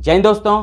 जय हिंद दोस्तों,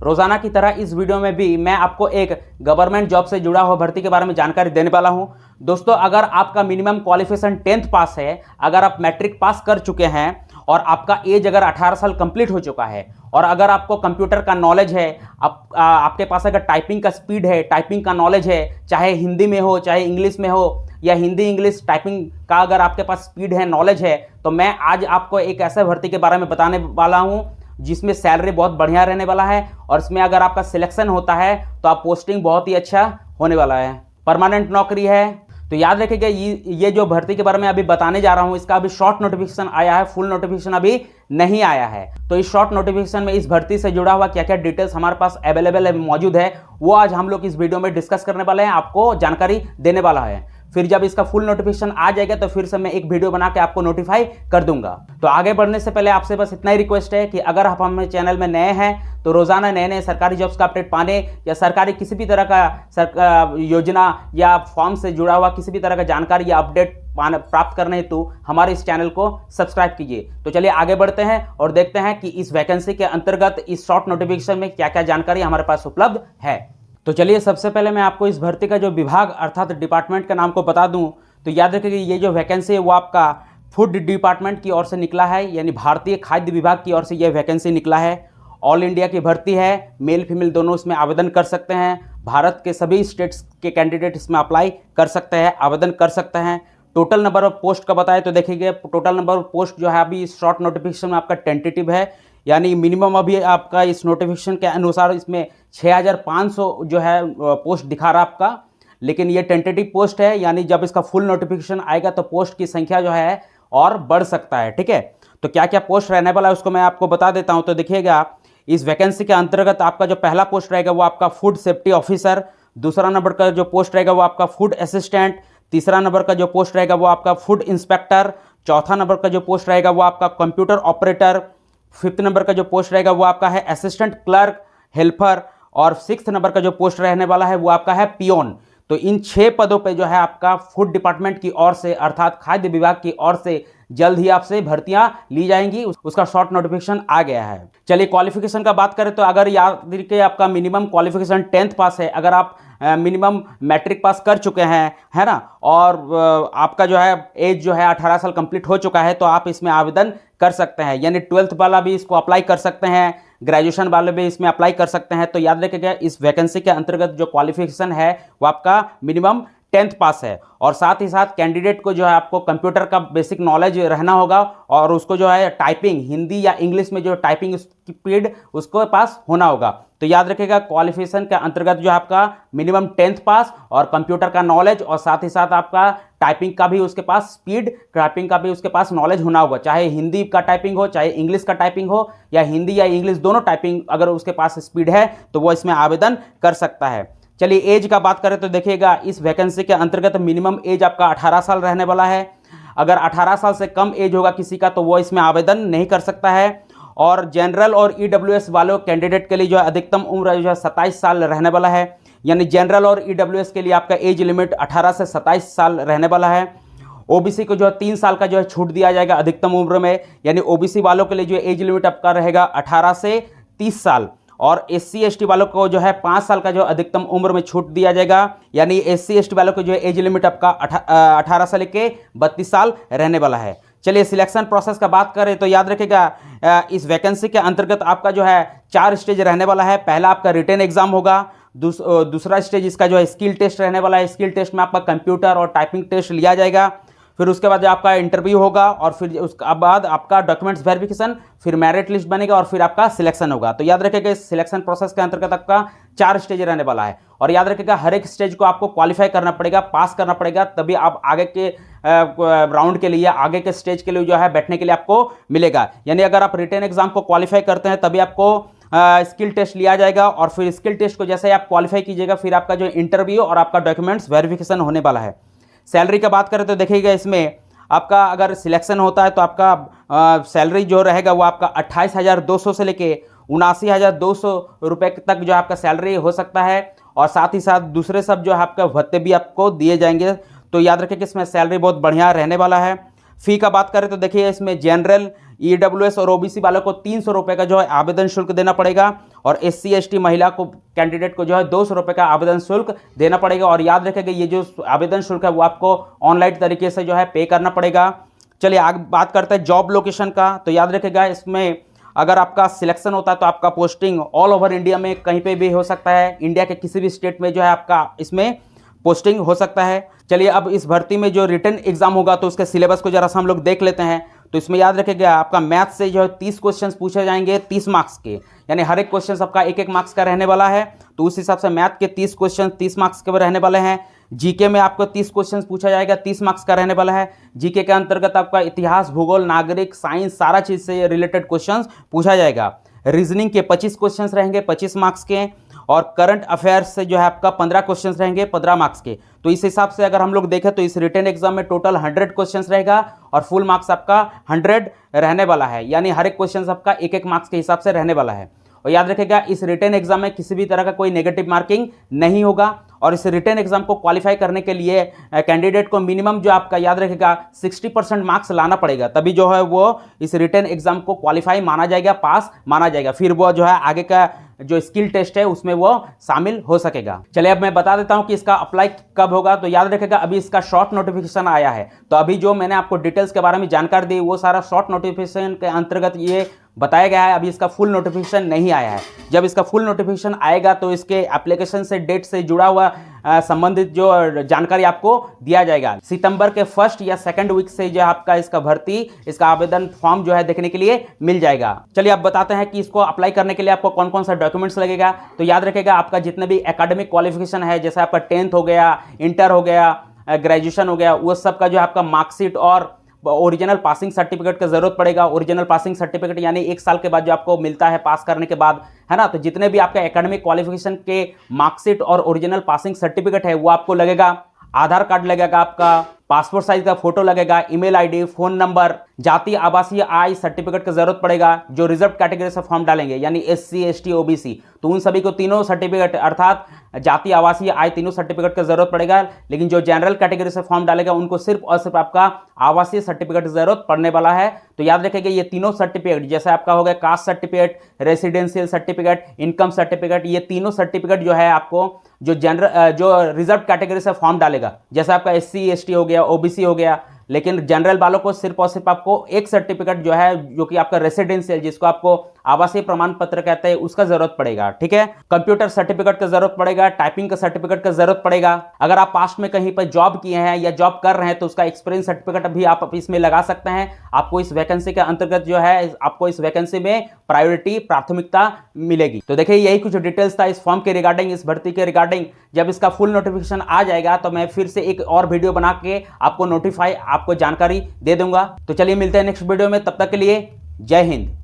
रोजाना की तरह इस वीडियो में भी मैं आपको एक गवर्नमेंट जॉब से जुड़ा हुआ भर्ती के बारे में जानकारी देने वाला हूं। दोस्तों, अगर आपका मिनिमम क्वालिफिकेशन 10th पास है, अगर आप मैट्रिक पास कर चुके हैं और आपका एज अगर 18 साल कंप्लीट हो चुका है और अगर आपको कंप्यूटर का नॉलेज है, आपके पास अगर टाइपिंग का स्पीड है, टाइपिंग का नॉलेज है, चाहे हिंदी में हो चाहे इंग्लिश में हो या हिंदी इंग्लिश टाइपिंग का अगर आपके पास स्पीड है, नॉलेज है, तो मैं आज आपको एक ऐसे भर्ती के बारे में बताने वाला हूं जिसमें सैलरी बहुत बढ़िया रहने वाला है और इसमें अगर आपका सिलेक्शन होता है तो आप पोस्टिंग बहुत ही अच्छा होने वाला है। परमानेंट नौकरी है। तो याद रखिएगा, ये जो भर्ती के बारे में अभी बताने जा रहा हूं, इसका अभी शॉर्ट नोटिफिकेशन आया है, फुल नोटिफिकेशन अभी नहीं आया है। तो इस शॉर्ट नोटिफिकेशन में इस भर्ती से जुड़ा हुआ क्या क्या डिटेल्स हमारे पास अवेलेबल है, मौजूद है, वो आज हम लोग इस वीडियो में डिस्कस करने वाले हैं, आपको जानकारी देने वाला है। फिर जब इसका फुल नोटिफिकेशन आ जाएगा तो फिर से मैं एक वीडियो बना के आपको नोटिफाई कर दूंगा। तो आगे बढ़ने से पहले आपसे बस इतना ही रिक्वेस्ट है कि अगर आप हमारे चैनल में नए हैं तो रोजाना नए नए सरकारी जॉब्स का अपडेट पाने या सरकारी किसी भी तरह का योजना या फॉर्म से जुड़ा हुआ किसी भी तरह का जानकारी या अपडेट प्राप्त करने हेतु हमारे इस चैनल को सब्सक्राइब कीजिए। तो चलिए आगे बढ़ते हैं और देखते हैं कि इस वैकेंसी के अंतर्गत इस शॉर्ट नोटिफिकेशन में क्या क्या जानकारी हमारे पास उपलब्ध है। तो चलिए सबसे पहले मैं आपको इस भर्ती का जो विभाग अर्थात डिपार्टमेंट का नाम को बता दूं। तो याद रखिए ये जो वैकेंसी है वो आपका फूड डिपार्टमेंट की ओर से निकला है, यानी भारतीय खाद्य विभाग की ओर से यह वैकेंसी निकला है। ऑल इंडिया की भर्ती है, मेल फीमेल दोनों इसमें आवेदन कर सकते हैं। भारत के सभी स्टेट्स के कैंडिडेट इसमें अप्लाई कर सकते हैं, आवेदन कर सकते हैं। टोटल नंबर ऑफ पोस्ट का बताएं तो देखिए टोटल नंबर ऑफ पोस्ट जो है अभी इस शॉर्ट नोटिफिकेशन में आपका टेंटेटिव है, यानी मिनिमम अभी आपका इस नोटिफिकेशन के अनुसार इसमें 6500 जो है पोस्ट दिखा रहा आपका, लेकिन ये टेंटेटिव पोस्ट है, यानी जब इसका फुल नोटिफिकेशन आएगा तो पोस्ट की संख्या जो है और बढ़ सकता है। ठीक है, तो क्या क्या पोस्ट रहने वाला है उसको मैं आपको बता देता हूं। तो देखिएगा इस वैकेंसी के अंतर्गत आपका जो पहला पोस्ट रहेगा वो आपका फूड सेफ्टी ऑफिसर, दूसरा नंबर का जो पोस्ट रहेगा वो आपका फूड असिस्टेंट, तीसरा नंबर का जो पोस्ट रहेगा वो आपका फूड इंस्पेक्टर, चौथा नंबर का जो पोस्ट रहेगा वो आपका कंप्यूटर ऑपरेटर, फिफ्थ नंबर का जो पोस्ट रहेगा वो आपका है असिस्टेंट क्लर्क हेल्पर और सिक्स्थ नंबर का जो पोस्ट रहने वाला है वो आपका है पियोन। तो इन 6 पदों पे जो है आपका फूड डिपार्टमेंट की ओर से अर्थात खाद्य विभाग की ओर से जल्द ही आपसे भर्तियां ली जाएंगी, उसका शॉर्ट नोटिफिकेशन आ गया है। चलिए क्वालिफिकेशन का बात करें तो अगर याद रखिए आपका मिनिमम क्वालिफिकेशन 10th पास है, अगर आप मिनिमम मैट्रिक पास कर चुके हैं, है ना, और आपका जो है एज जो है 18 साल कंप्लीट हो चुका है तो आप इसमें आवेदन कर सकते हैं, यानी 12th वाला भी इसको अप्लाई कर सकते हैं, ग्रेजुएशन वाले भी इसमें अप्लाई कर सकते हैं। तो याद रखिएगा इस वैकेंसी के अंतर्गत जो क्वालिफिकेशन है वो आपका मिनिमम 10th पास है और साथ ही साथ कैंडिडेट को जो है आपको कंप्यूटर का बेसिक नॉलेज रहना होगा और उसको जो है टाइपिंग हिंदी या इंग्लिश में जो टाइपिंग स्पीड उसको पास होना होगा। तो याद रखिएगा क्वालिफिकेशन के अंतर्गत जो आपका मिनिमम 10th पास और कंप्यूटर का नॉलेज और साथ ही साथ आपका टाइपिंग का भी उसके पास स्पीड, टाइपिंग का भी उसके पास नॉलेज होना होगा, चाहे हिंदी का टाइपिंग हो चाहे इंग्लिश का टाइपिंग हो या हिंदी या इंग्लिश दोनों टाइपिंग अगर उसके पास स्पीड है तो वो इसमें आवेदन कर सकता है। चलिए एज का बात करें तो देखिएगा इस वैकेंसी के अंतर्गत मिनिमम एज आपका 18 साल रहने वाला है। अगर 18 साल से कम एज होगा किसी का तो वो इसमें आवेदन नहीं कर सकता है। और जनरल और ईडब्ल्यूएस वालों कैंडिडेट के लिए जो है अधिकतम उम्र जो है 27 साल रहने वाला है, यानी जनरल और ईडब्ल्यूएस के लिए आपका एज लिमिट 18 से 27 साल रहने वाला है। ओबीसी को जो है 3 साल का जो है छूट दिया जाएगा अधिकतम उम्र में, यानी ओबीसी वालों के लिए जो एज लिमिट आपका रहेगा 18 से 30 साल और एससी एसटी वालों को जो है 5 साल का जो अधिकतम उम्र में छूट दिया जाएगा, यानी एससी एसटी वालों को जो है एज लिमिट आपका 18 से लेके 32 साल रहने वाला है। चलिए सिलेक्शन प्रोसेस का बात करें तो याद रखिएगा इस वैकेंसी के अंतर्गत आपका जो है 4 स्टेज रहने वाला है। पहला आपका रिटन एग्जाम होगा, दूसरा स्टेज इसका जो है स्किल टेस्ट रहने वाला है। स्किल टेस्ट में आपका कंप्यूटर और टाइपिंग टेस्ट लिया जाएगा, फिर उसके बाद आपका इंटरव्यू होगा और फिर उसके बाद आपका डॉक्यूमेंट्स वेरिफिकेशन, फिर मेरिट लिस्ट बनेगा और फिर आपका सिलेक्शन होगा। तो याद रखिएगा इस सिलेक्शन प्रोसेस के अंतर्गत आपका 4 स्टेज रहने वाला है और याद रखिएगा हर एक स्टेज को आपको क्वालिफाई करना पड़ेगा, पास करना पड़ेगा, तभी आप आगे के राउंड के लिए, आगे के स्टेज के लिए जो है बैठने के लिए आपको मिलेगा। यानी अगर आप रिटन एग्जाम को क्वालिफाई करते हैं तभी आपको स्किल टेस्ट लिया जाएगा और फिर स्किल टेस्ट को जैसे आप क्वालिफाई कीजिएगा फिर आपका जो इंटरव्यू और आपका डॉक्यूमेंट्स वेरिफिकेशन होने वाला है। सैलरी का बात करें तो देखिएगा इसमें आपका अगर सिलेक्शन होता है तो आपका सैलरी जो रहेगा वो आपका 28,200 से लेके 79,200 रुपये तक जो आपका सैलरी हो सकता है और साथ ही साथ दूसरे सब जो है आपका भत्ते भी आपको दिए जाएंगे। तो याद रखें कि इसमें सैलरी बहुत बढ़िया रहने वाला है। फ़ी का बात करें तो देखिए इसमें जनरल EWS और OBC वालों को 300 रुपये का जो है आवेदन शुल्क देना पड़ेगा और SC ST महिला को कैंडिडेट को जो है 200 रुपये का आवेदन शुल्क देना पड़ेगा। और याद रखेगा ये जो आवेदन शुल्क है वो आपको ऑनलाइन तरीके से जो है पे करना पड़ेगा। चलिए आगे बात करते हैं जॉब लोकेशन का। तो याद रखेगा इसमें अगर आपका सिलेक्शन होता है तो आपका पोस्टिंग ऑल ओवर इंडिया में कहीं पे भी हो सकता है, इंडिया के किसी भी स्टेट में जो है आपका इसमें पोस्टिंग हो सकता है। चलिए अब इस भर्ती में जो रिटन एग्जाम होगा तो उसके सिलेबस को जरा सा हम लोग देख लेते हैं। तो इसमें याद रखिएगा आपका मैथ से जो है 30 क्वेश्चंस पूछे जाएंगे 30 मार्क्स के, यानी हर एक क्वेश्चन आपका एक मार्क्स का रहने वाला है। तो उस हिसाब से मैथ के 30 क्वेश्चन 30 मार्क्स के रहने वाले हैं। जीके में आपको 30 क्वेश्चन पूछा जाएगा 30 मार्क्स का रहने वाला है। जीके के अंतर्गत आपका इतिहास, भूगोल, नागरिक, साइंस सारा चीज से रिलेटेड क्वेश्चन पूछा जाएगा। रीजनिंग के 25 क्वेश्चन रहेंगे 25 मार्क्स के, और करंट अफेयर्स से जो है आपका 15 क्वेश्चंस रहेंगे 15 मार्क्स के। तो इस हिसाब से अगर हम लोग देखें तो इस रिटन एग्जाम में टोटल 100 क्वेश्चंस रहेगा और फुल मार्क्स आपका 100 रहने वाला है, यानी हर एक क्वेश्चंस आपका एक मार्क्स के हिसाब से रहने वाला है। और याद रखिएगा इस रिटन एग्जाम में किसी भी तरह का कोई नेगेटिव मार्किंग नहीं होगा। और इस रिटन एग्जाम को क्वालिफाई करने के लिए कैंडिडेट को मिनिमम जो आपका याद रखिएगा 60% मार्क्स लाना पड़ेगा, तभी जो है वो इस रिटन एग्जाम को क्वालिफाई माना जाएगा, पास माना जाएगा। फिर वो जो है आगे का जो स्किल टेस्ट है उसमें वो शामिल हो सकेगा। चलिए अब मैं बता देता हूं कि इसका अप्लाई कब होगा। तो याद रखिएगा अभी इसका शॉर्ट नोटिफिकेशन आया है, तो अभी जो मैंने आपको डिटेल्स के बारे में जानकारी दी वो सारा शॉर्ट नोटिफिकेशन के अंतर्गत ये बताया गया है। अभी इसका फुल नोटिफिकेशन नहीं आया है। जब इसका फुल नोटिफिकेशन आएगा तो इसके एप्लीकेशन से डेट से जुड़ा हुआ संबंधित जो जानकारी आपको दिया जाएगा। सितंबर के फर्स्ट या सेकंड वीक से जो आपका इसका भर्ती, इसका आवेदन फॉर्म जो है देखने के लिए मिल जाएगा। चलिए अब बताते हैं कि इसको अप्लाई करने के लिए आपको कौन कौन सा डॉक्यूमेंट्स लगेगा। तो याद रखिएगा आपका जितने भी एकेडमिक क्वालिफिकेशन है, जैसे आपका 10th हो गया, इंटर हो गया, ग्रेजुएशन हो गया, वो सब का जो आपका मार्कशीट और ओरिजिनल पासिंग सर्टिफिकेट का जरूरत पड़ेगा। ओरिजिनल पासिंग सर्टिफिकेट यानी 1 साल के बाद जो आपको मिलता है पास करने के बाद, है ना। तो जितने भी आपके एकेडमिक क्वालिफिकेशन के मार्कशीट और ओरिजिनल पासिंग सर्टिफिकेट है वो आपको लगेगा। आधार कार्ड लगेगा, आपका पासपोर्ट साइज का फोटो लगेगा, ईमेल आईडी, फोन नंबर, जाति आवासीय आय सर्टिफिकेट की जरूरत पड़ेगा। जो रिजर्व कैटेगरी से फॉर्म डालेंगे यानी SC ST OBC, तो उन सभी को तीनों सर्टिफिकेट अर्थात जाति आवासीय आय तीनों सर्टिफिकेट की जरूरत पड़ेगा। लेकिन जो जनरल कैटेगरी से फॉर्म डालेगा उनको सिर्फ और सिर्फ आपका आवासीय सर्टिफिकेट की जरूरत पड़ने वाला है। तो याद रखिएगा ये तीनों सर्टिफिकेट, जैसे आपका हो गया caste certificate, residential certificate, income certificate, ये तीनों सर्टिफिकेट जो है आपको जो रिजर्व कैटेगरी से फॉर्म डालेगा, जैसे आपका SC ST हो गया, OBC हो गया, लेकिन जनरल वालों को सिर्फ और सिर्फ आपको एक सर्टिफिकेट जो है जो कि आपका रेसिडेंशियल, जिसको आपको आवासीय प्रमाण पत्र कहते हैं, उसका जरूरत पड़ेगा। ठीक है, कंप्यूटर सर्टिफिकेट का जरूरत पड़ेगा, टाइपिंग का सर्टिफिकेट का जरूरत पड़ेगा। अगर आप पास्ट में कहीं पर जॉब किए हैं या जॉब कर रहे हैं तो उसका एक्सपीरियंस सर्टिफिकेट भी आप इसमें लगा सकते हैं। आपको इस वैकेंसी के अंतर्गत जो है आपको इस वैकेंसी में प्रायोरिटी, प्राथमिकता मिलेगी। तो देखिए यही कुछ डिटेल्स था इस फॉर्म के रिगार्डिंग, इस भर्ती के रिगार्डिंग। जब इसका फुल नोटिफिकेशन आ जाएगा तो मैं फिर से एक और वीडियो बना के आपको जानकारी दे दूंगा। तो चलिए मिलते हैं नेक्स्ट वीडियो में, तब तक के लिए जय हिंद।